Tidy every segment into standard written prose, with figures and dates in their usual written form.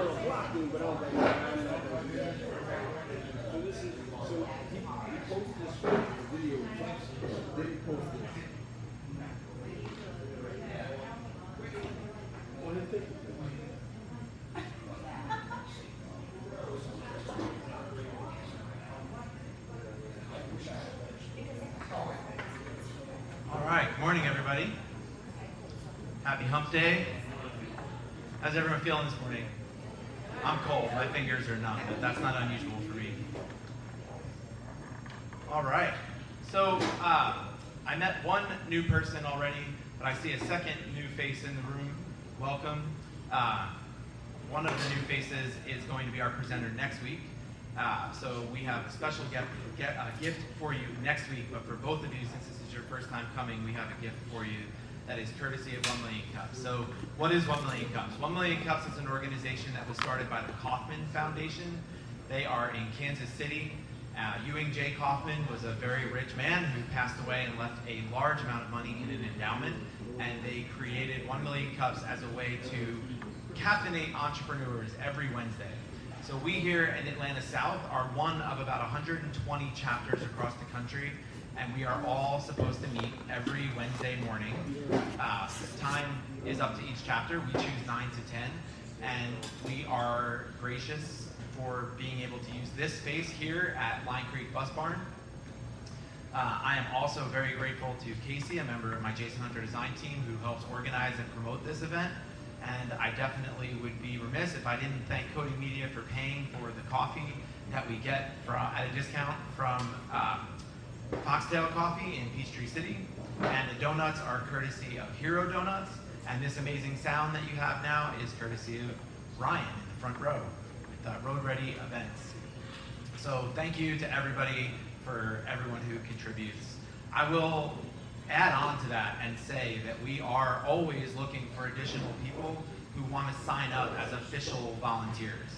were blocking, but I was like, nah, I'm not going to do that. So he posted this video. Then he posted this. What do you think? All right, good morning, everybody. Happy hump day. How's everyone feeling this morning? I'm cold, my fingers are numb, but that's not unusual for me. All right, so I met one new person already, but I see a second new face in the room. Welcome. One of the new faces is going to be our presenter next week. So we have a special gift for you next week, but for both of you, since this is your first time coming, we have a gift for you that is courtesy of 1 Million Cups. So what is 1 Million Cups? 1 Million Cups is an organization that was started by the Kauffman Foundation. They are in Kansas City. Ewing J. Kauffman was a very rich man who passed away and left a large amount of money in an endowment, and they created 1 Million Cups as a way to caffeinate entrepreneurs every Wednesday. So we here in Atlanta South are one of about 120 chapters across the country, and we are all supposed to meet every Wednesday morning. Time is up to each chapter. We choose 9 to 10, and we are gracious for being able to use this space here at Line Creek Bus Barn. I am also very grateful to Casey, a member of my Jason Hunter design team, who helps organize and promote this event. And I definitely would be remiss if I didn't thank Coding Media for paying for the coffee that we get at a discount from Foxtail Coffee in Peachtree City. And the donuts are courtesy of Hero Donuts. And this amazing sound that you have now is courtesy of Ryan in the front row with Road Ready Events. So thank you to everybody for everyone who contributes. I will add on to that and say that we are always looking for additional people who want to sign up as official volunteers.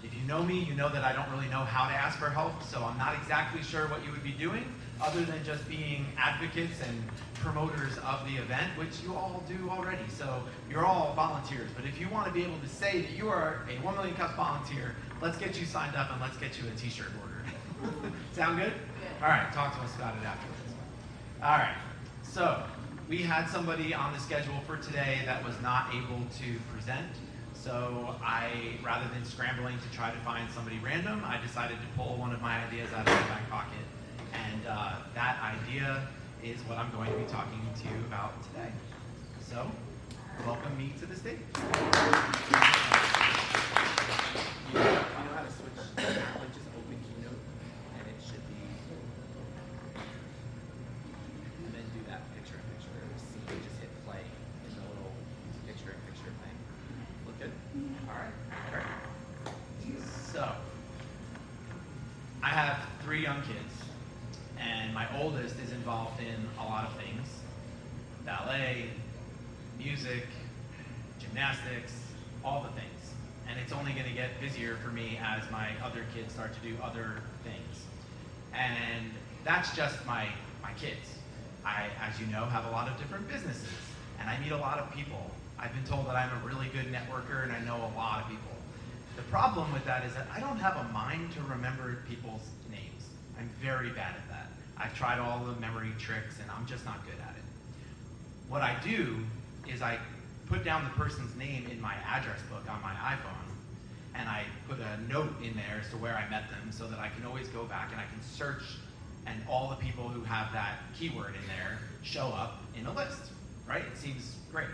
If you know me, you know that I don't really know how to ask for help, so I'm not exactly sure what you would be doing other than just being advocates and promoters of the event, which you all do already. So you're all volunteers, but if you want to be able to say that you are a 1 Million Cups volunteer, let's get you signed up and let's get you a t-shirt ordered. Sound good? All right, talk to us about it afterwards. All right, so we had somebody on the schedule for today that was not able to present. So rather than scrambling to try to find somebody random, I decided to pull one of my ideas out of my back pocket. And that idea is what I'm going to be talking to you about today. So, welcome me to the stage. You know how to switch, like just open Keynote, and it should be, and then do that picture-in-picture scene, just hit play in the little picture-in-picture thing. Look good? All right, great. So, I have 3 young kids, and my oldest is involved in a lot of things: ballet, music, gymnastics, all the things. And it's only going to get busier for me as my other kids start to do other things. And that's just my kids. I, as you know, have a lot of different businesses, and I meet a lot of people. I've been told that I'm a really good networker, and I know a lot of people. The problem with that is that I don't have a mind to remember people's names. I'm very bad at that. I've tried all the memory tricks, and I'm just not good at it. What I do is I put down the person's name in my address book on my iPhone, and I put a note in there as to where I met them so that I can always go back and I can search, and all the people who have that keyword in there show up in a list, right? It seems great.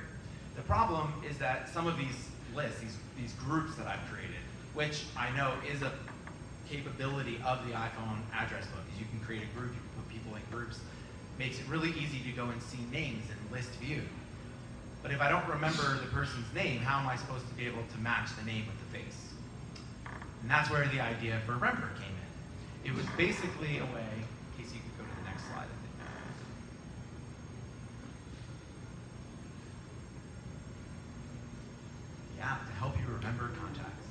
The problem is that some of these lists, these groups that I've created, which I know is a capability of the iPhone address book, is you can create a group, you can put people in groups, makes it really easy to go and see names in list view. But if I don't remember the person's name, how am I supposed to be able to match the name with the face? And that's where the idea for Rember came in. It was basically a way, Casey, you could go to the next slide, I think. Yeah, to help you remember contacts.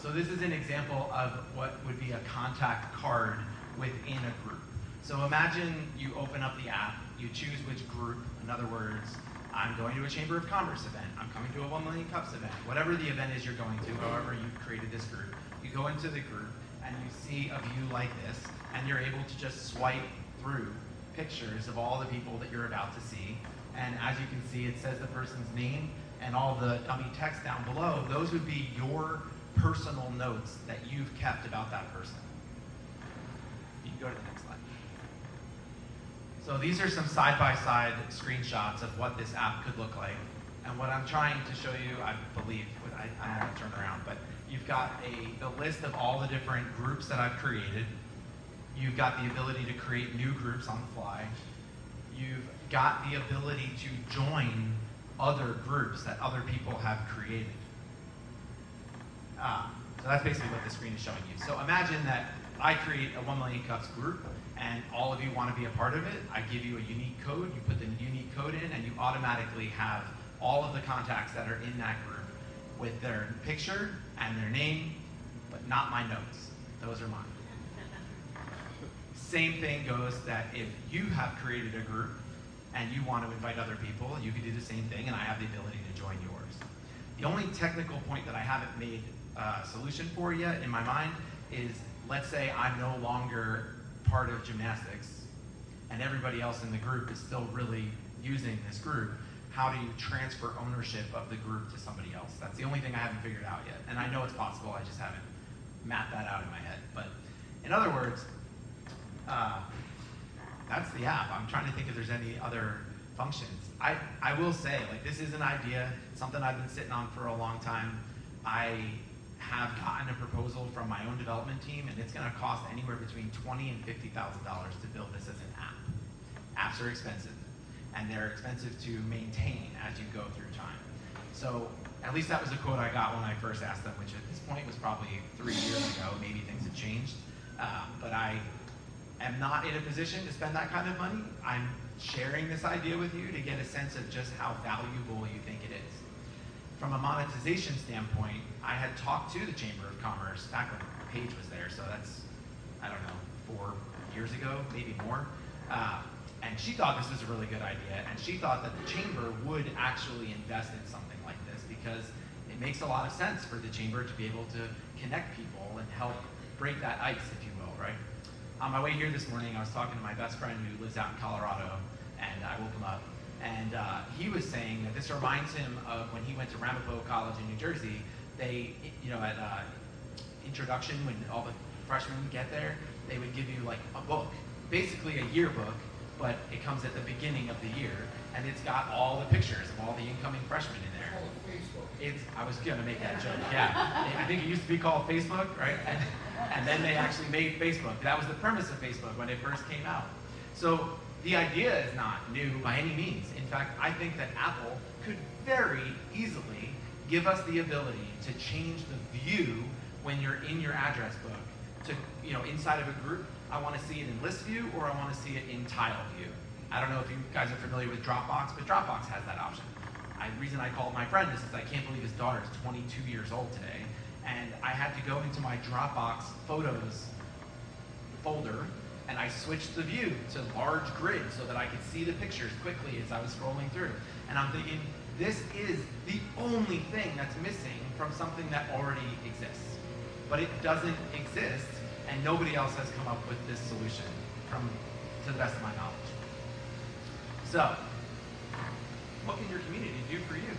So this is an example of what would be a contact card within a group. So imagine you open up the app, you choose which group, in other words, I'm going to a Chamber of Commerce event. I'm coming to a 1 Million Cups event. Whatever the event is you're going to, however you've created this group, you go into the group and you see a view like this, and you're able to just swipe through pictures of all the people that you're about to see. And as you can see, it says the person's name and all the dummy text down below. Those would be your personal notes that you've kept about that person. You can go to the next slide. So these are some side-by-side screenshots of what this app could look like. And what I'm trying to show you, I believe, I don't want to turn around, but you've got the list of all the different groups that I've created. You've got the ability to create new groups on the fly. You've got the ability to join other groups that other people have created. So that's basically what the screen is showing you. So imagine that I create a 1 Million Cups group, and all of you want to be a part of it. I give you a unique code, you put the unique code in, and you automatically have all of the contacts that are in that group with their picture and their name, but not my notes. Those are mine. Same thing goes that if you have created a group and you want to invite other people, you can do the same thing, and I have the ability to join yours. The only technical point that I haven't made a solution for yet in my mind is, let's say I'm no longer part of gymnastics and everybody else in the group is still really using this group. How do you transfer ownership of the group to somebody else? That's the only thing I haven't figured out yet. And I know it's possible, I just haven't mapped that out in my head. But in other words, that's the app. I'm trying to think if there's any other functions. I will say, like, this is an idea, something I've been sitting on for a long time. I have gotten a proposal from my own development team, and it's going to cost anywhere between $20,000 and $50,000 to build this as an app. Apps are expensive, and they're expensive to maintain as you go through time. So at least that was the quote I got when I first asked them, which at this point was probably 3 years ago. Maybe things have changed, but I am not in a position to spend that kind of money. I'm sharing this idea with you to get a sense of just how valuable you think it is. From a monetization standpoint, I had talked to the Chamber of Commerce back when Paige was there, so that's, I don't know, 4 years ago, maybe more. And she thought this was a really good idea, and she thought that the Chamber would actually invest in something like this because it makes a lot of sense for the Chamber to be able to connect people and help break that ice, if you will, right? On my way here this morning, I was talking to my best friend who lives out in Colorado, and I woke him up. And he was saying that this reminds him of when he went to Ramapo College in New Jersey. They, at introduction, when all the freshmen get there, they would give you like a book, basically a yearbook, but it comes at the beginning of the year, and it's got all the pictures of all the incoming freshmen in there. I was gonna make that joke, yeah. I think it used to be called Facebook, right? And then they actually made Facebook. That was the premise of Facebook when it first came out. So the idea is not new by any means. In fact, I think that Apple could very easily give us the ability to change the view when you're in your address book to, inside of a group. I want to see it in list view, or I want to see it in tile view. I don't know if you guys are familiar with Dropbox, but Dropbox has that option. The reason I called my friend is I can't believe his daughter is 22 years old today, and I had to go into my Dropbox photos folder, and I switched the view to large grid so that I could see the pictures quickly as I was scrolling through. And I'm thinking, this is the only thing that's missing from something that already exists. But it doesn't exist, and nobody else has come up with this solution, to the best of my knowledge. So, what can your community do for you?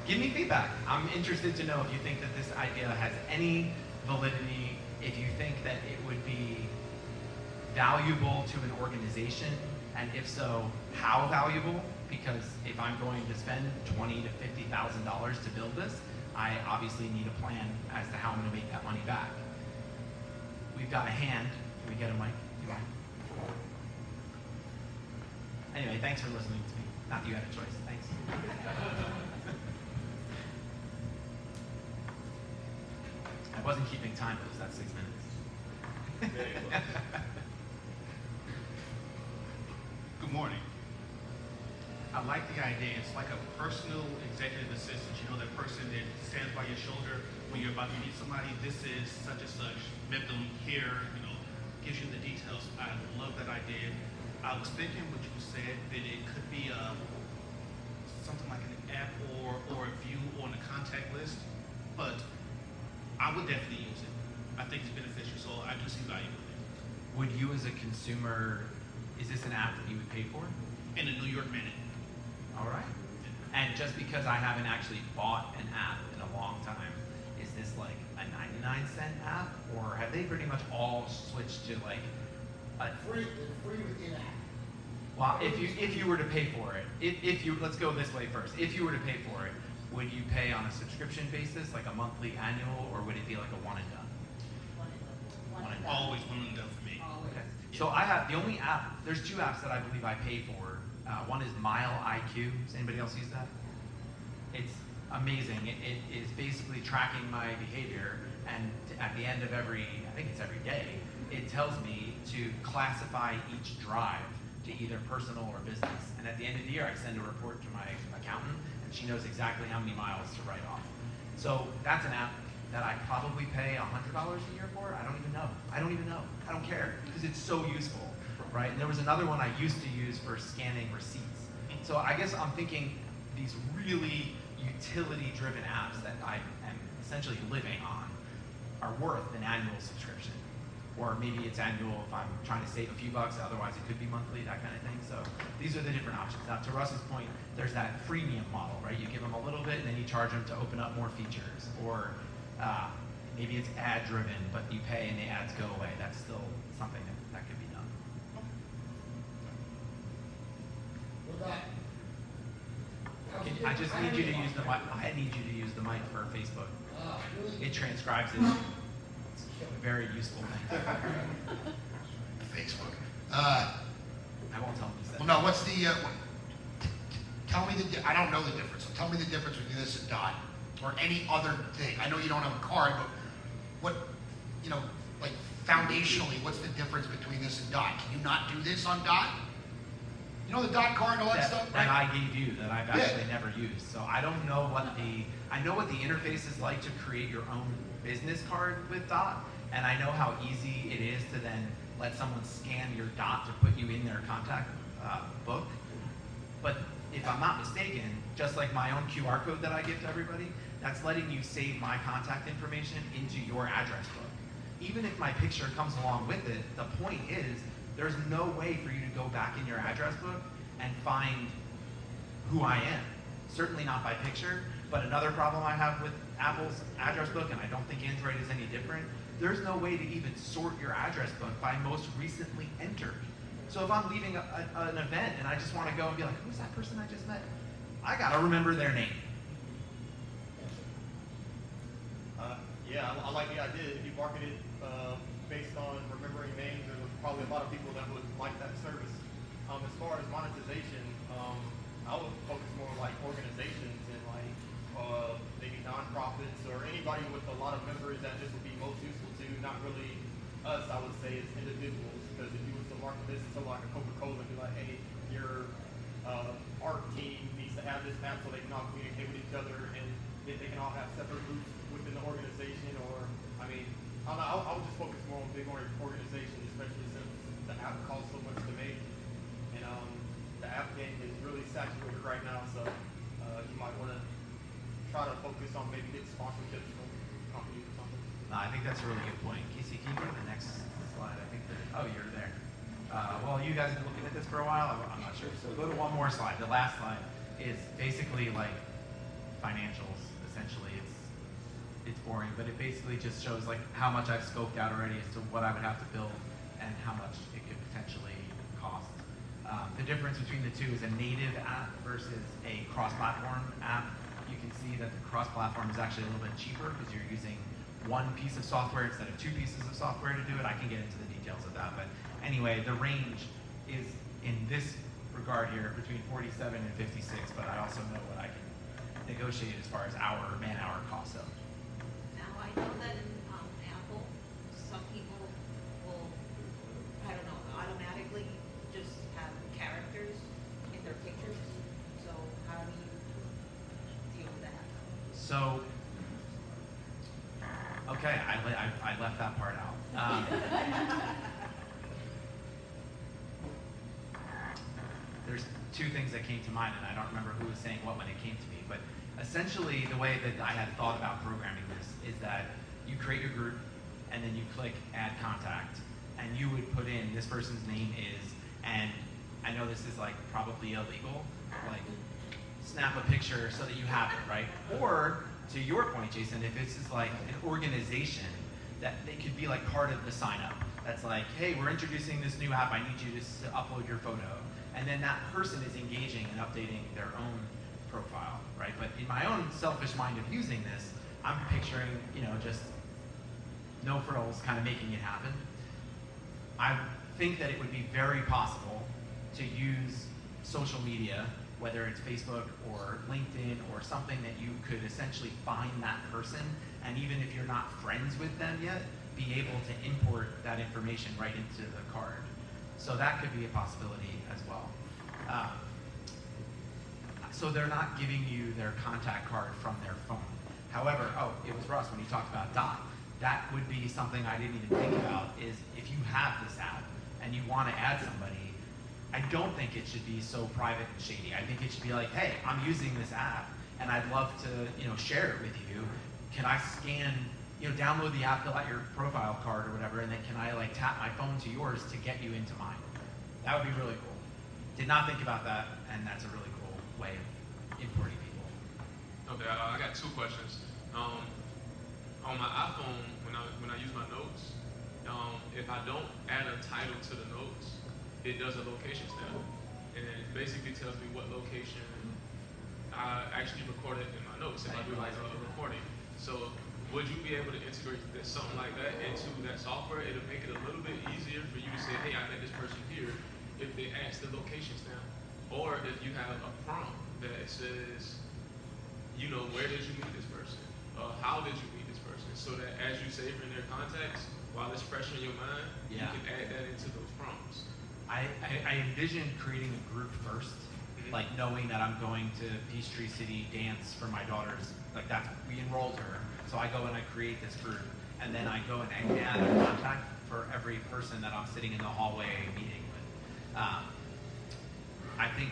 Give me feedback. I'm interested to know if you think that this idea has any validity, if you think that it would be valuable to an organization, and if so, how valuable? Because if I'm going to spend $20,000 to $50,000 to build this, I obviously need a plan as to how I'm going to make that money back. We've got a hand. Can we get a mic? Anyway, thanks for listening to me. Not that you had a choice. Thanks. I wasn't keeping time, but was that 6 minutes? Very close. Good morning. I like the idea. It's like a personal executive assistant. You know, that person that stands by your shoulder when you're about to meet somebody. This is such and such. Met them here. Gives you the details. I love that idea. I was thinking what you said that it could be something like an app or a view on the contact list, but I would definitely use it. I think it's beneficial, so I do see value in it. Would you as a consumer, is this an app that you would pay for? In the New York Minute. All right. And just because I haven't actually bought an app in a long time, is this like a 99-cent app, or have they pretty much all switched to like a Free within app. Well, if you were to pay for it, if you let's go this way first. If you were to pay for it, would you pay on a subscription basis, like a monthly, annual, or would it be like a one and done? One and done. Always one and done for me. Okay. So I have the only app. There's two apps that I believe I pay for. One is Mile IQ. Does anybody else use that? It's amazing. It is basically tracking my behavior, and at the end of I think it's every day, it tells me to classify each drive to either personal or business. And at the end of the year, I send a report to my accountant, and she knows exactly how many miles to write off. So that's an app that I probably pay $100 a year for. I don't even know. I don't care, because it's so useful, right? And there was another one I used to use for scanning receipts. So I guess I'm thinking these really utility-driven apps that I am essentially living on are worth an annual subscription. Or maybe it's annual if I'm trying to save a few bucks, otherwise it could be monthly, that kind of thing. So these are the different options. Now, to Russ's point, there's that freemium model, right? You give them a little bit and then you charge them to open up more features. Or maybe it's ad driven, but you pay and the ads go away. That's still something that could be done. What about? I just need you to use the mic. I need you to use the mic for Facebook. Really? It transcribes it. It's a very useful thing. Facebook. I won't tell him he said. Well, no. What's the? Tell me I don't know the difference. So tell me the difference between this and dot or any other thing. I know you don't have a card, but what, like foundationally, what's the difference between this and dot? Can you not do this on dot? You know the dot card and all that stuff, that right? I gave you that I've actually never used. So I don't know I know what the interface is like to create your own business card with Dot, and I know how easy it is to then let someone scan your Dot to put you in their contact book. But if I'm not mistaken, just like my own QR code that I give to everybody, that's letting you save my contact information into your address book. Even if my picture comes along with it, the point is there's no way for you to go back in your address book and find who I am. Certainly not by picture, but another problem I have with Apple's address book, and I don't think Android is any different, there's no way to even sort your address book by most recently entered. So if I'm leaving an event and I just want to go and be like, who's that person I just met? I gotta remember their name. Yeah, I like the idea. If you market it based on remembering names, there's probably a lot of people that would like that service. As far as monetization, I would focus more on like organizations and like maybe nonprofits or anybody with a lot of members that this would be most useful to. Not really us, I would say, as individuals. Because if you was to market this to like a Coca-Cola and be like, hey, your art team needs to have this app so they can all communicate with each other and they can all have separate groups within the organization, or I mean, I would just focus more on big organizations, especially since the app costs so much to make, and the app game is really saturated right now. So you might want to try to focus on maybe getting sponsorships from companies or something. No, I think that's a really good point. Casey, can you go to the next slide? I think you're there. Well, you guys have been looking at this for a while. I'm not sure. So go to one more slide. The last slide is basically like financials. Essentially, it's boring, but it basically just shows like how much I've scoped out already as to what I would have to build and how much it could potentially cost. The difference between the two is a native app versus a cross-platform app. You can see that the cross-platform is actually a little bit cheaper because you're using one piece of software instead of two pieces of software to do it. I can get into the details of that, but anyway, the range is in this regard here between 47 and 56, but I also know what I can negotiate as far as man-hour cost of. Now, I know that in Apple, some people will, I don't know, automatically just have characters in their pictures. So how do you deal with that? So, okay, I left that part out. two things that came to mind, and I don't remember who was saying what when it came to me, but essentially the way that I had thought about programming this is that you create your group, and then you click add contact, and you would put in this person's name is, and I know this is like probably illegal, like snap a picture so that you have it, right? Or to your point, Jason, if this is like an organization that they could be like part of the sign up. That's like, hey, we're introducing this new app, I need you to upload your photo. And then that person is engaging and updating their own profile, right? But in my own selfish mind of using this, I'm picturing, just no frills, kind of making it happen. I think that it would be very possible to use social media, whether it's Facebook or LinkedIn or something that you could essentially find that person, and even if you're not friends with them yet, be able to import that information right into the card. So that could be a possibility as well. So they're not giving you their contact card from their phone. However, it was Russ when he talked about Dot. That would be something I didn't even think about, is if you have this app and you want to add somebody, I don't think it should be so private and shady. I think it should be like, hey, I'm using this app and I'd love to, share it with you. Can I scan, download the app, fill out your profile card or whatever, and then can I like tap my phone to yours to get you into mine? That would be really cool. Did not think about that, and that's a really cool way of importing people. Okay, I got two questions. On my iPhone, when I use my notes, if I don't add a title to the notes, it does a location stamp, and it basically tells me what location I actually recorded in my notes if I do like a recording. So would you be able to integrate something like that into that software? It'll make it a little bit easier for you to say, hey, I met this person here, if they ask the location stamp. Or if you have a prompt that says, where did you meet this person? How did you meet this person? So that as you save in their contacts, while it's fresh in your mind, you can add that into those prompts. I envision creating a group first, like knowing that I'm going to Peachtree City dance for my daughter's, we enrolled her. So I go and I create this group, and then I go and I add a contact for every person that I'm sitting in the hallway meeting with. I think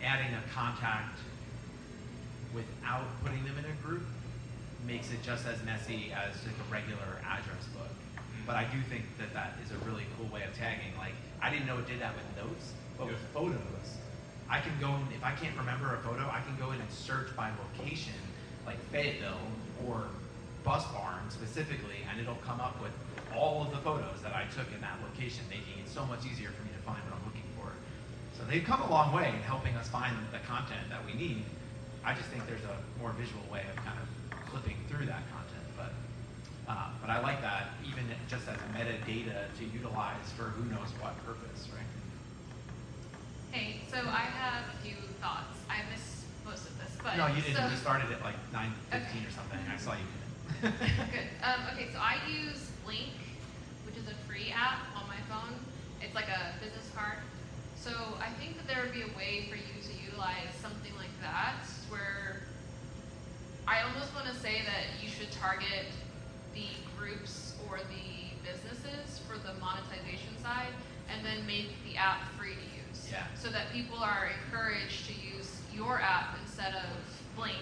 adding a contact without putting them in a group makes it just as messy as like a regular address book. But I do think that that is a really cool way of tagging. Like, I didn't know it did that with notes, but with photos, I can go in, if I can't remember a photo, I can go in and search by location, like Fayetteville or Bus Barn specifically, and it'll come up with all of the photos that I took in that location, making it so much easier for me to find what I'm looking for. So they've come a long way in helping us find the content that we need. I just think there's a more visual way of kind of flipping through that content, but I like that, even just as metadata to utilize for who knows what purpose, right? Hey, so I have a few thoughts. I missed most of this, but no, you didn't. So, We started at like 9:15 okay. or something. I saw you. Good. Okay, so I use Blink, which is a free app on my phone. It's like a business card. So I think that there would be a way for you to utilize something like that, where I almost want to say that you should target the groups or the businesses for the monetization side, and then make the app free to use. Yeah. So that people are encouraged to use your app instead of Blink.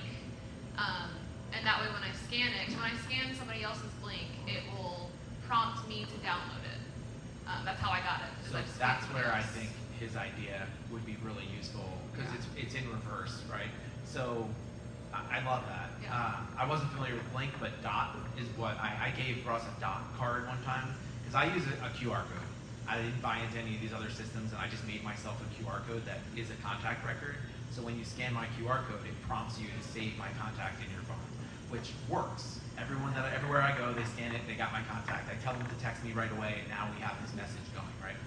And that way when I scan it, 'cause when I scan somebody else's Blink, it will prompt me to download it. That's how I got it. So that's where I think his idea would be really useful, because it's in reverse, right? So I love that. Yeah. I wasn't familiar with Blink, but Dot is what I gave Ross a Dot card one time, because I use a QR code. I didn't buy into any of these other systems, and I just made myself a QR code that is a contact record. So when you scan my QR code, it prompts you to save my contact in your phone, which works. Everywhere I go, they scan it, they got my contact. I tell them to text me right away, and now we have this message going, right?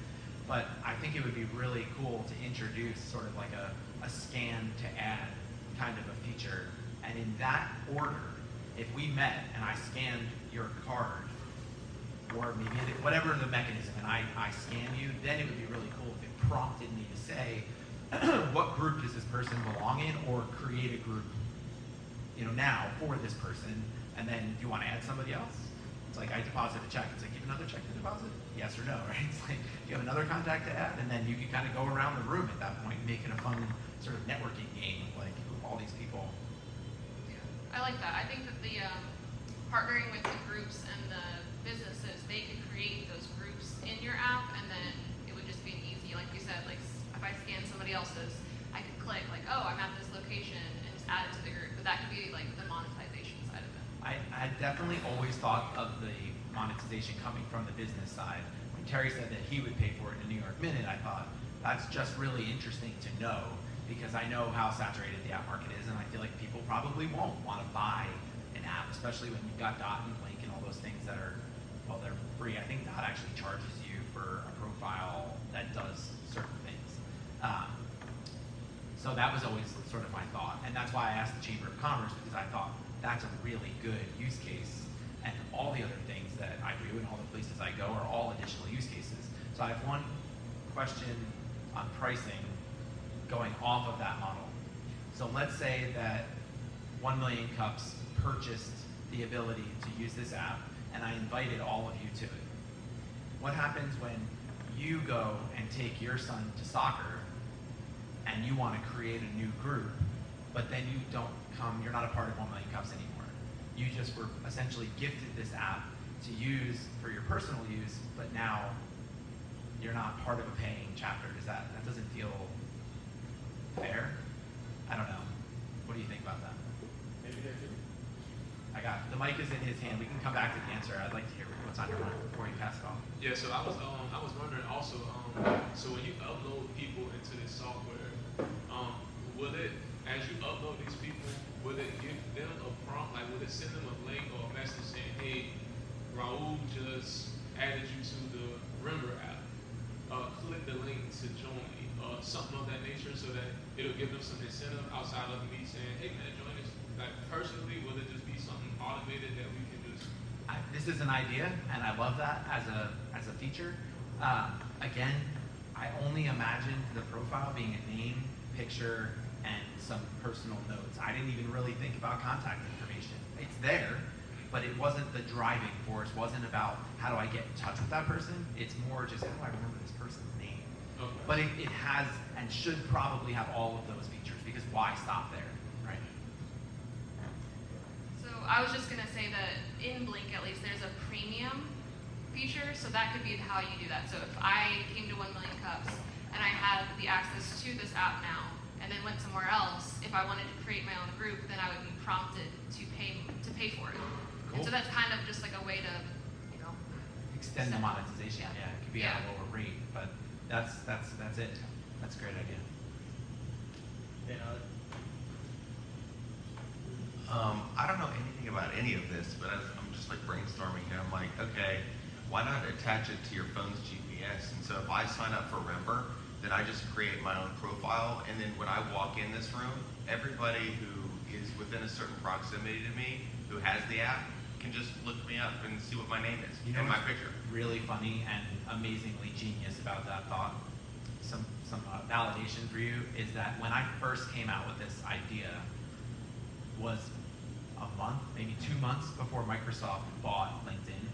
But I think it would be really cool to introduce sort of like a scan to add kind of a feature. And in that order, if we met and I scanned your card, or maybe whatever the mechanism, and I scan you, then it would be really cool if it prompted me to say, what group does this person belong in, or create a group, now for this person, and then do you want to add somebody else? It's like, I deposit a check. It's like, you have another check to deposit? Yes or no, right? It's like, do you have another contact to add? And then you can kind of go around the room at that point, making a fun sort of networking game with like all these people. Yeah, I like that. I think that the partnering with the groups and the businesses, they could create those groups in your app, and then it would just be an easy, like you said, like if I scan somebody else's, I could click like, oh, I'm at this location, and just add it to the group. But that could be like the monetization side of it. I definitely always thought of the monetization coming from the business side. When Terry said that he would pay for it in New York Minute, I thought that's just really interesting to know, because I know how saturated the app market is, and I feel like people probably won't want to buy an app, especially when you've got Dot and Blink and all those things that are, well, they're free. I think Dot actually charges you for a profile that does certain things. So that was always sort of my thought, and that's why I asked the Chamber of Commerce, because I thought that's a really good use case, and all the other things that I do and all the places I go are all additional use cases. So I have one question on pricing going off of that model. So let's say that 1 million cups purchased the ability to use this app, and I invited all of you to it. What happens when you go and take your son to soccer and you want to create a new group, but then you don't come, you're not a part of 1 million cups anymore. You just were essentially gifted this app to use for your personal use, but now you're not part of a paying chapter. That doesn't feel fair? I don't know. What do you think about that? Maybe there's I got, the mic is in his hand. We can come back to the answer. I'd like to hear what's on your mind before you pass it on. Yeah, so I was wondering also, so when you upload people into this software, will it, as you upload these people, will it give them a prompt, like will it send them a link or a message saying, hey, Raul just added you to the Rember app. Click the link to join, something of that nature, so that it'll give them some incentive outside of me saying, hey man, join us. Like personally, will it just be something automated that we can just? This is an idea, and I love that as a feature. Again, I only imagined the profile being a name, picture, and some personal notes. I didn't even really think about contact information. It's there, but it wasn't the driving force. Wasn't about how do I get in touch with that person. It's more just how do I remember this person's name. Okay. But it has and should probably have all of those features, because why stop there, right? So I was just gonna say that in Blink, at least, there's a premium feature, so that could be how you do that. So if I came to 1 million cups and I had the access to this app now, and then went somewhere else, if I wanted to create my own group, then I would be prompted to pay for it. And Cool. so that's kind of just like a way to, you know, Extend the Set. monetization. Yeah. Yeah, it could be at a lower rate, but that's it. That's a great idea. I don't know anything about any of this, but I'm just like brainstorming here. I'm like, okay, why not attach it to your phone's GPS? And so if I sign up for Rember, then I just create my own profile, and then when I walk in this room, everybody who is within a certain proximity to me, who has the app, can just look me up and see what my name is and my what's picture. really funny and amazingly genius about that thought, some validation for you, is that when I first came out with this idea was a month, maybe 2 months before Microsoft bought LinkedIn,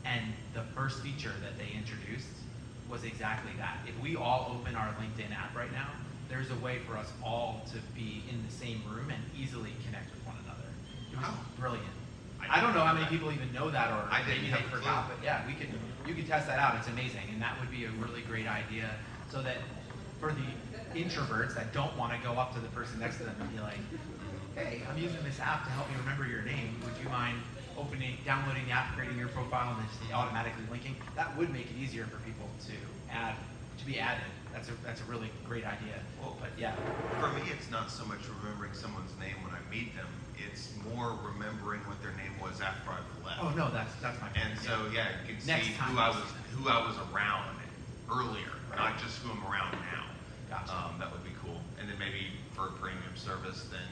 and the first feature that they introduced was exactly that. If we all open our LinkedIn app right now, there's a way for us all to be in the same room and easily connect with one another. It was brilliant. I don't know how many people even know that, or I didn't maybe have they a clue. forgot, but yeah, you could test that out. It's amazing, and that would be a really great idea, so that for the introverts that don't want to go up to the person next to them and be like, hey, I'm using this app to help me remember your name. Would you mind downloading the app, creating your profile, and then just automatically linking? That would make it easier for people to be added. That's a really great idea. Well, But yeah, For me, it's not so much remembering someone's name when I meet them. It's more remembering what their name was after I've left. oh no, that's my point. And so yeah, you can Next see time who I you was see them. who I was around earlier, not just who I'm around now. Gotcha. That would be cool. And then maybe for a premium service, then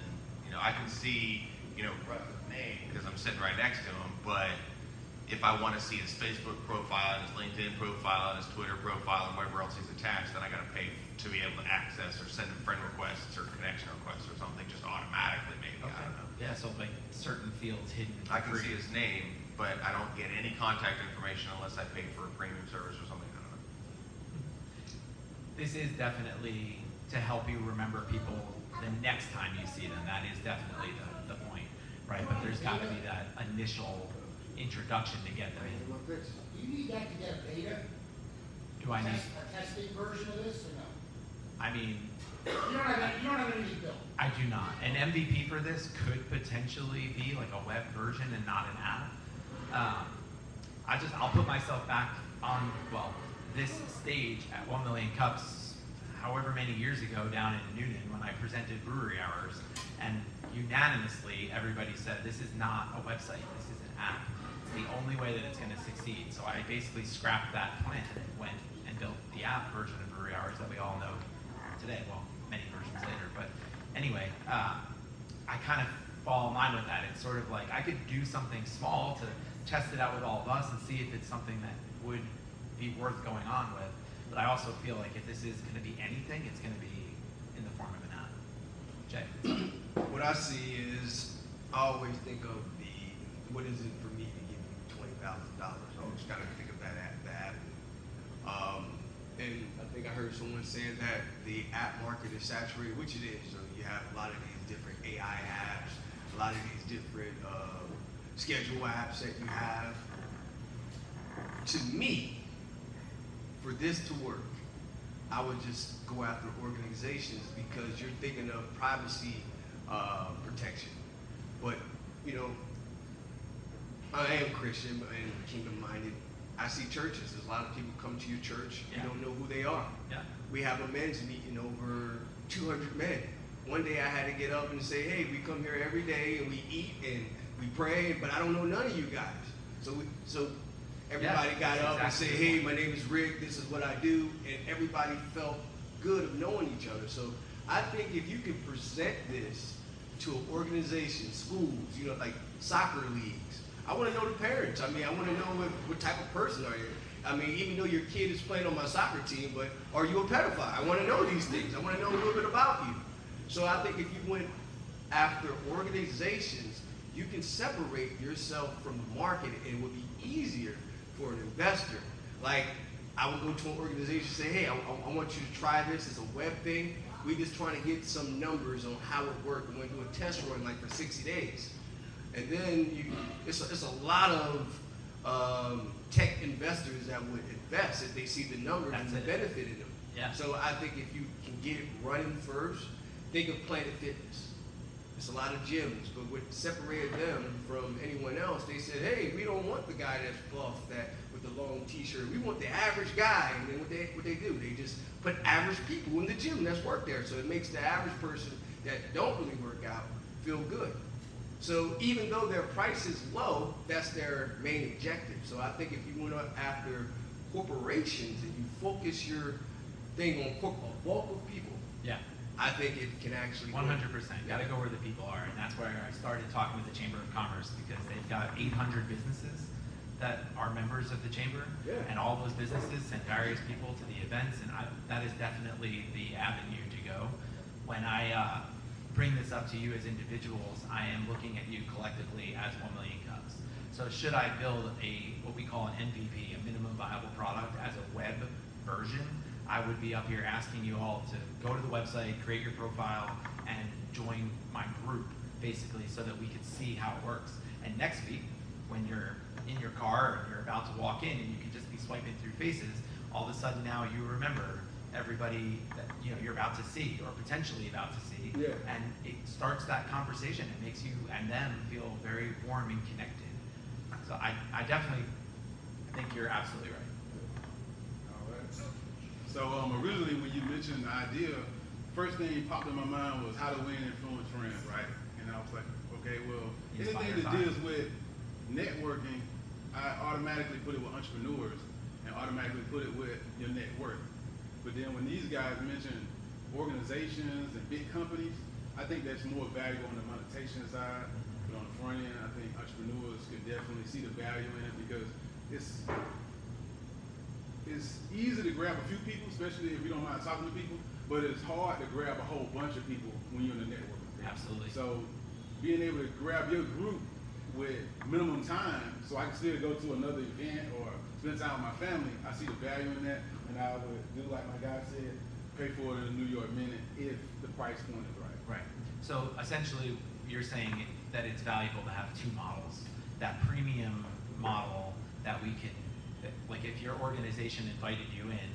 I can see Russ's name because I'm sitting right next to him. But if I want to see his Facebook profile and his LinkedIn profile and his Twitter profile and whatever else he's attached, then I got to pay to be able to access or send him friend requests or connection requests or something just automatically. Maybe I don't know. Yeah, so like certain fields hidden. I can for see free. his name, but I don't get any contact information unless I pay for a premium service or something. I don't know. This is definitely to help you remember people the next time you see them. That is definitely the point, right? But there's got to be that initial introduction to get them in. Do you need that to get a beta? Do I need? A testing version of this or no? I mean, You don't have any built. I do not. An MVP for this could potentially be like a web version and not an app. I'll put myself back on, well, this stage at 1 Million Cups, however many years ago down in Noonan when I presented brewery hours, and unanimously everybody said this is not a website, this is an app. It's the only way that it's going to succeed. So I basically scrapped that plan and went and built the app version of brewery hours that we all know today. Well, many versions later, but anyway, I kind of fall in line with that. It's sort of like I could do something small to test it out with all of us and see if it's something that would be worth going on with. But I also feel like if this is going to be anything, it's going to be in the form of an app. Jay? What I see is, I always think of what is it for me to give you $20,000? I always kind of think of that app. And I think I heard someone saying that the app market is saturated, which it is. So you have a lot of these different AI apps, a lot of these different schedule apps that you have. To me, for this to work, I would just go after organizations because you're thinking of privacy protection. But, you know, I am Christian and kingdom-minded. I see churches. There's a lot of people come to your church. You don't know who they are. Yeah. We have a men's meeting, over 200 men. One day I had to get up and say, hey, we come here every day and we eat and we pray, but I don't know none of you guys. So everybody got up and said, hey, my name is Rick, this is what I do, and everybody felt good of knowing each other. So I think if you could present this to an organization, schools, like soccer leagues, I want to know the parents. I mean, I want to know what type of person are you. I mean, even though your kid is playing on my soccer team, but are you a pedophile? I want to know these things. I want to know a little bit about you. So I think if you went after organizations, you can separate yourself from the market, and it would be easier for an investor. Like, I would go to an organization and say, hey, I want you to try this. It's a web thing. We're just trying to get some numbers on how it works. We're going to do a test run like for 60 days. And then it's a lot of tech investors that would invest if they see the numbers and the benefit in them. Yeah. So I think if you can get it running first, think of Planet Fitness. It's a lot of gyms, but what separated them from anyone else, they said, hey, we don't want the guy that's buff, that with the long t-shirt. We want the average guy. And then what they do, they just put average people in the gym that's work there. So it makes the average person that don't really work out feel good. So even though their price is low, that's their main objective. So I think if you went after corporations and you focus your thing on a bulk of people, Yeah. I think it can actually 100%. Got to go where the people are, and that's where I started talking with the Chamber of Commerce, because they've got 800 businesses that are members of the chamber, and all those businesses send various people to the events, and that is definitely the avenue to go. When I bring this up to you as individuals, I am looking at you collectively as 1 Million Cups. So should I build what we call an MVP, a minimum viable product, as a web version, I would be up here asking you all to go to the website, create your profile, and join my group, basically, so that we could see how it works. And next week, when you're in your car and you're about to walk in and you can just be swiping through faces, all of a sudden now you remember everybody that you're about to see or potentially about to see, and it starts that conversation. It makes you and them feel very warm and connected. So I definitely think you're absolutely right. All right. So originally when you mentioned the idea, first thing that popped in my mind was how to win and influence friends, right? And I was like, okay, well, anything that deals with networking, I automatically put it with entrepreneurs and automatically put it with your net worth. But then when these guys mention organizations and big companies, I think that's more valuable on the monetization side. But on the front end, I think entrepreneurs could definitely see the value in it, because it's easy to grab a few people, especially if you don't mind talking to people, but it's hard to grab a whole bunch of people when you're in a networking thing. Absolutely. So being able to grab your group with minimum time, so I can still go to another event or spend time with my family. I see the value in that, and I would do like my guy said, pay for it in a New York Minute if the price point is right. Right. So essentially, you're saying that it's valuable to have two models. That premium model that we can, like if your organization invited you in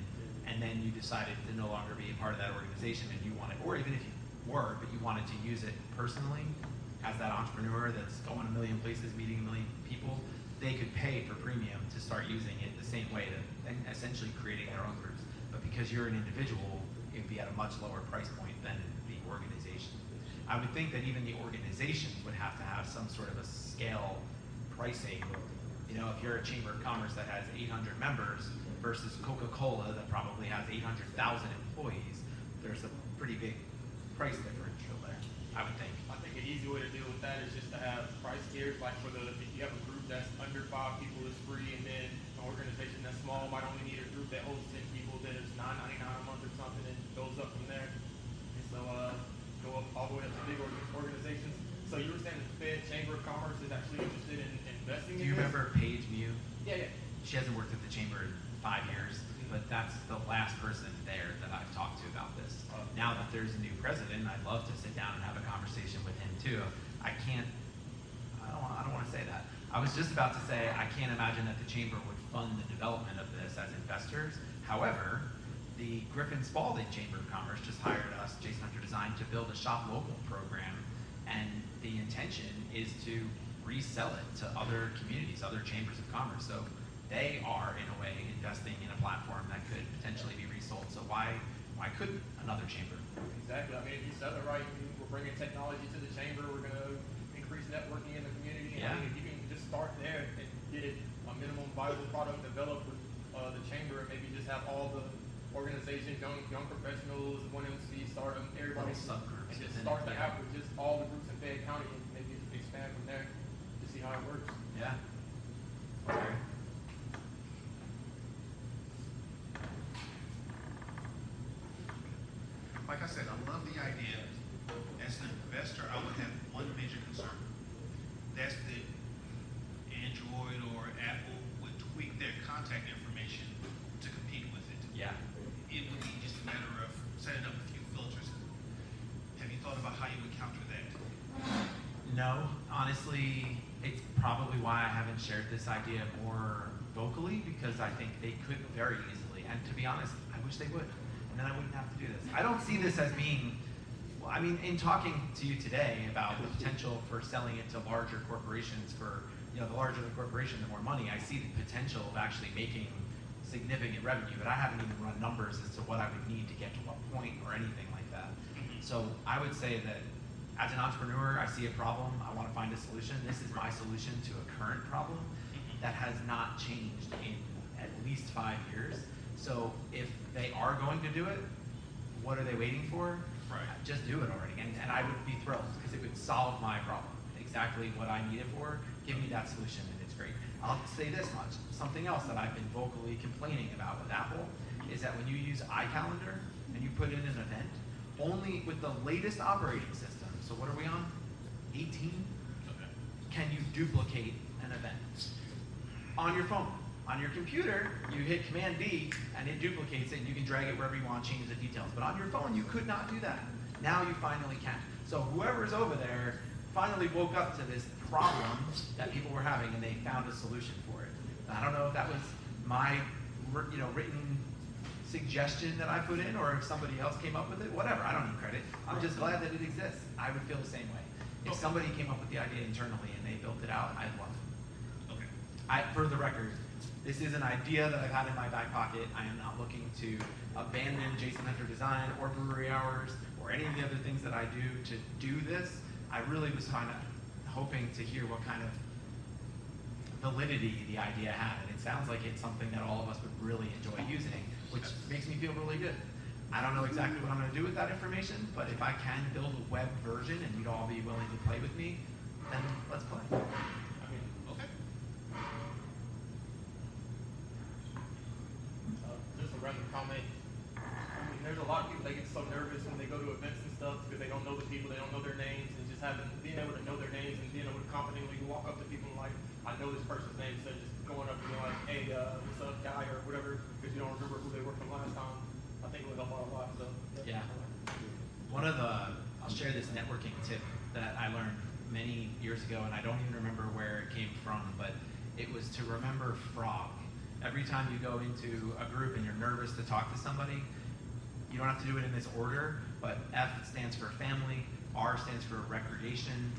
and then you decided to no longer be a part of that organization and you wanted, or even if you were, but you wanted to use it personally as that entrepreneur that's going a million places, meeting a million people, they could pay for premium to start using it the same way, and essentially creating their own groups. But because you're an individual, it'd be at a much lower price point than the organization. I would think that even the organizations would have to have some sort of a scale pricing. You know, if you're a chamber of commerce that has 800 members versus Coca-Cola that probably has 800,000 employees, there's a pretty big price differential there, I would think. I think an easy way to deal with that is just to have price tiers, like for if you have a group that's under 5 people is free, and then an organization that's small might only need a group that holds 10 people, then it's $9.99 a month or something, and it goes up from there. And so go up all the way up to big organizations. So you were saying the Fed Chamber of Commerce is actually interested in investing in Do you this? remember Paige Mew? Yeah. She hasn't worked at the chamber in 5 years, but that's the last person there that I've talked to about this. Now that there's a new president, I'd love to sit down and have a conversation with him too. I don't want to say that. I was just about to say, I can't imagine that the chamber would fund the development of this as investors. However, the Griffin Spalding Chamber of Commerce just hired us, Jason Hunter Design, to build a shop local program, and the intention is to resell it to other communities, other chambers of commerce. So they are, in a way, investing in a platform that could potentially be resold. So why couldn't another chamber? Exactly. I mean, if you sell it right, we're bringing technology to the chamber. We're going to increase networking in the community. Yeah. I mean, if you can just start there and get it a minimum viable product developed with the chamber, and maybe just have all the organizations, young professionals, one MC, start them, everybody, Little subgroups and just within start it, that yeah. out with just all the groups in Fayette County, and maybe expand from there to see how it works. Yeah. Okay. Like I said, I love the idea. As an investor, I would have one major concern. That's that Android or Apple would tweak their contact information to compete with it. Yeah. It would be just a matter of setting up a few filters. Have you thought about how you would counter that? No, honestly, it's probably why I haven't shared this idea more vocally, because I think they could very easily. And to be honest, I wish they would. And then I wouldn't have to do this. I don't see this as being, well, I mean, in talking to you today about the potential for selling it to larger corporations for, you know, the larger the corporation, the more money, I see the potential of actually making significant revenue, but I haven't even run numbers as to what I would need to get to what point or anything like that. So I would say that as an entrepreneur, I see a problem, I want to find a solution. This is my solution to a current problem that has not changed in at least 5 years. So if they are going to do it, what are they waiting for? Right. Just do it already, and I would be thrilled, because it would solve my problem, exactly what I need it for. Give me that solution, and it's great. I'll say this much, something else that I've been vocally complaining about with Apple is that when you use iCalendar and you put in an event, only with the latest operating system, so what are we on? 18? Okay. Can you duplicate an event on your phone? On your computer, you hit Command D and it duplicates it, and you can drag it wherever you want, change the details. But on your phone, you could not do that. Now you finally can. So whoever's over there finally woke up to this problem that people were having, and they found a solution for it. I don't know if that was my, written suggestion that I put in, or if somebody else came up with it. Whatever. I don't need credit. I'm just glad that it exists. I would feel the same way. If somebody came up with the idea internally and they built it out, I'd love it. Okay. For the record, this is an idea that I've had in my back pocket. I am not looking to abandon Jason Hunter Design or Brewery Hours or any of the other things that I do to do this. I really was kind of hoping to hear what kind of validity the idea had, and it sounds like it's something that all of us would really enjoy using, which makes me feel really good. I don't know exactly what I'm going to do with that information, but if I can build a web version and you'd all be willing to play with me, then let's play. Okay. Just a random comment. I mean, there's a lot of people that get so nervous when they go to events and stuff because they don't know the people, they don't know their names, and just being able to know their names and being able to confidently walk walk up to people and like, I know this person's name, instead of just going up and being like, hey, what's up, guy, or whatever, because you don't remember who they were from last time. I think it would help out a lot. So Yeah. I'll share this networking tip that I learned many years ago, and I don't even remember where it came from, but it was to remember frog. Every time you go into a group and you're nervous to talk to somebody, you don't have to do it in this order, but F stands for family, R stands for recreation,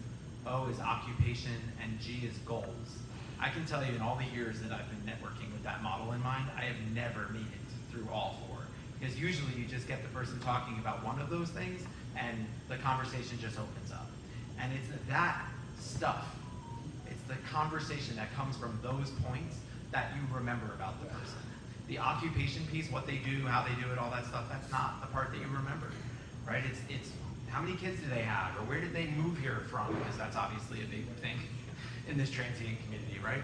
O is occupation, and G is goals. I can tell you in all the years that I've been networking with that model in mind, I have never made it through all four. Because usually you just get the person talking about one of those things and the conversation just opens up. And it's that stuff, it's the conversation that comes from those points that you remember about the person. The occupation piece, what they do, how they do it, all that stuff, that's not the part that you remember, right? It's how many kids do they have, or where did they move here from, because that's obviously a big thing in this transient community, right?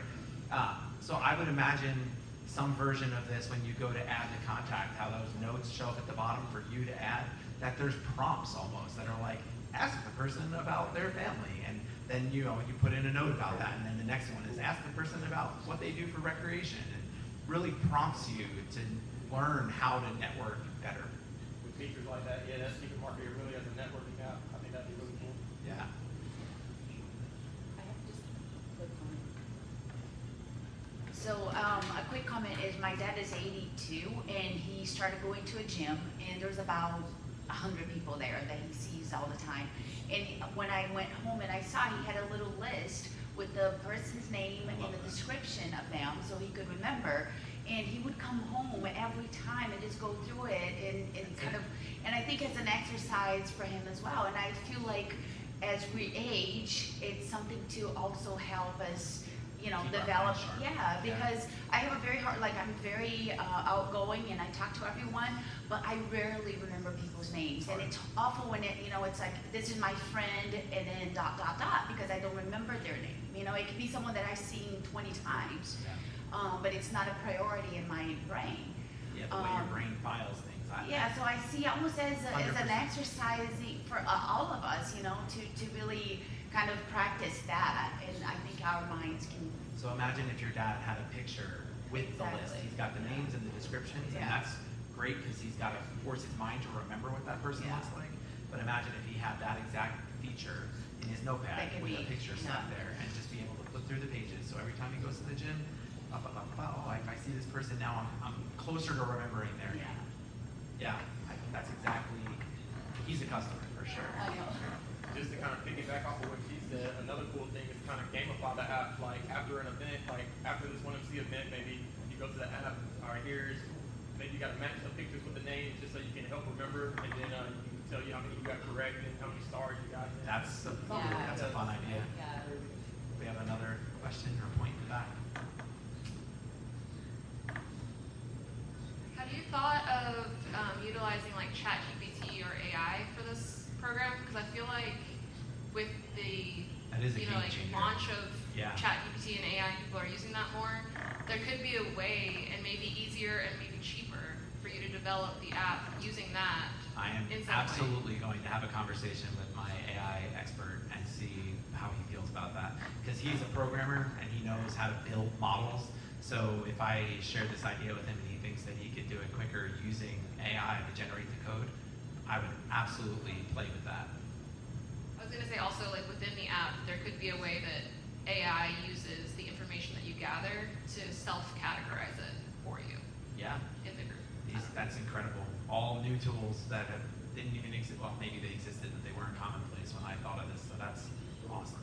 So I would imagine some version of this when you go to add the contact, how those notes show up at the bottom for you to add, that there's prompts almost that are like, ask the person about their family, and then you put in a note about that, and then the next one is ask the person about what they do for recreation, and really prompts you to learn how to network better. with features like that, yeah, that's Secret Marketer really as a networking app. I think that'd be really cool. Yeah. I have just a quick comment. So a quick comment is my dad is 82 and he started going to a gym and there's about 100 people there that he sees all the time. And when I went home and I saw he had a little list with the person's name and the description of them so he could remember. And he would come home every time and just go through it and kind of, and I think it's an exercise for him as well. And I feel like as we age, it's something to also help us, Keep our develop. mind sharp. Yeah, because I have a very hard, like I'm very outgoing and I talk to everyone, but I rarely remember people's names. And it's awful when it's like, this is my friend and then ... because I don't remember their name. It could be someone that I've seen 20 times. Yeah. But it's not a priority in my brain. Yeah, the way your brain files things. Yeah, so I see almost as an 100%. exercise for all of us, to really kind of practice that, and I think our minds can. So imagine if your dad had a picture with the list. Exactly. He's got the names and the descriptions, and Yeah. that's great because he's got to force his mind to remember what that person Yeah. looks like. But imagine if he had that exact feature in his notepad That could with a be, picture stuck there, and just be able to flip through the pages. So every time he goes to the gym, if I see this person now, I'm closer to remembering their name. Yeah, that's exactly. He's a customer for sure. I know. Just to kind of piggyback off of what she said, another cool thing is kind of gamify the app. Like after an event, like after this 1MC event, maybe you go to the app. All right, maybe you got to match the pictures with the names just so you can help remember, and then you can tell you how many you got correct and how many stars you got. That's a fun idea. Yeah. We have another question or point in the back. Have you thought of utilizing like ChatGPT or AI for this program? Because I feel like with the That is a game changer. launch of Yeah. ChatGPT and AI, people are using that more. There could be a way, and maybe easier and maybe cheaper, for you to develop the app using that. I am in some way. absolutely going to have a conversation with my AI expert and see how he feels about that. Because he's a programmer and he knows how to build models. So if I share this idea with him and he thinks that he could do it quicker using AI to generate the code, I would absolutely play with that. I was going to say also, like within the app, there could be a way that AI uses the information that you gather to self-categorize it for you Yeah, in the group. that's incredible. All new tools that didn't even exist. Well, maybe they existed, but they weren't commonplace when I thought of this. So that's awesome.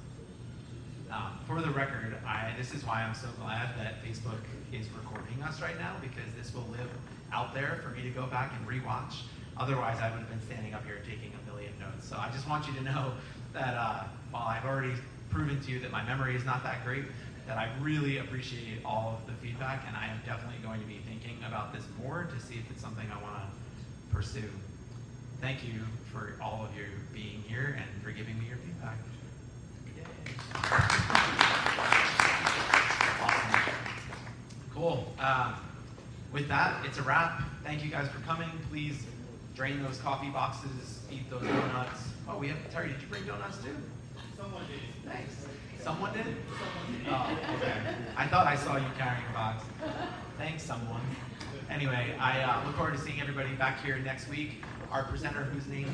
For the record, this is why I'm so glad that Facebook is recording us right now, because this will live out there for me to go back and rewatch. Otherwise, I would have been standing up here taking a million notes. So I just want you to know that while I've already proven to you that my memory is not that great, that I really appreciate all of the feedback, and I am definitely going to be thinking about this more to see if it's something I want to pursue. Thank you for all of you being here and for giving me your feedback. Awesome. Cool. With that, it's a wrap. Thank you guys for coming. Please drain those coffee boxes, eat those donuts. Oh, Terry, did you bring donuts too? Someone did. Thanks. Someone did? thought I saw you carrying a box. Thanks, someone. Anyway, I look forward to seeing everybody back here next week. Our presenter, whose name?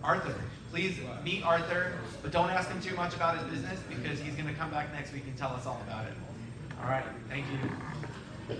Arthur. Please meet Arthur, but don't ask him too much about his business because he's going to come back next week and tell us all about it. All right. Thank you.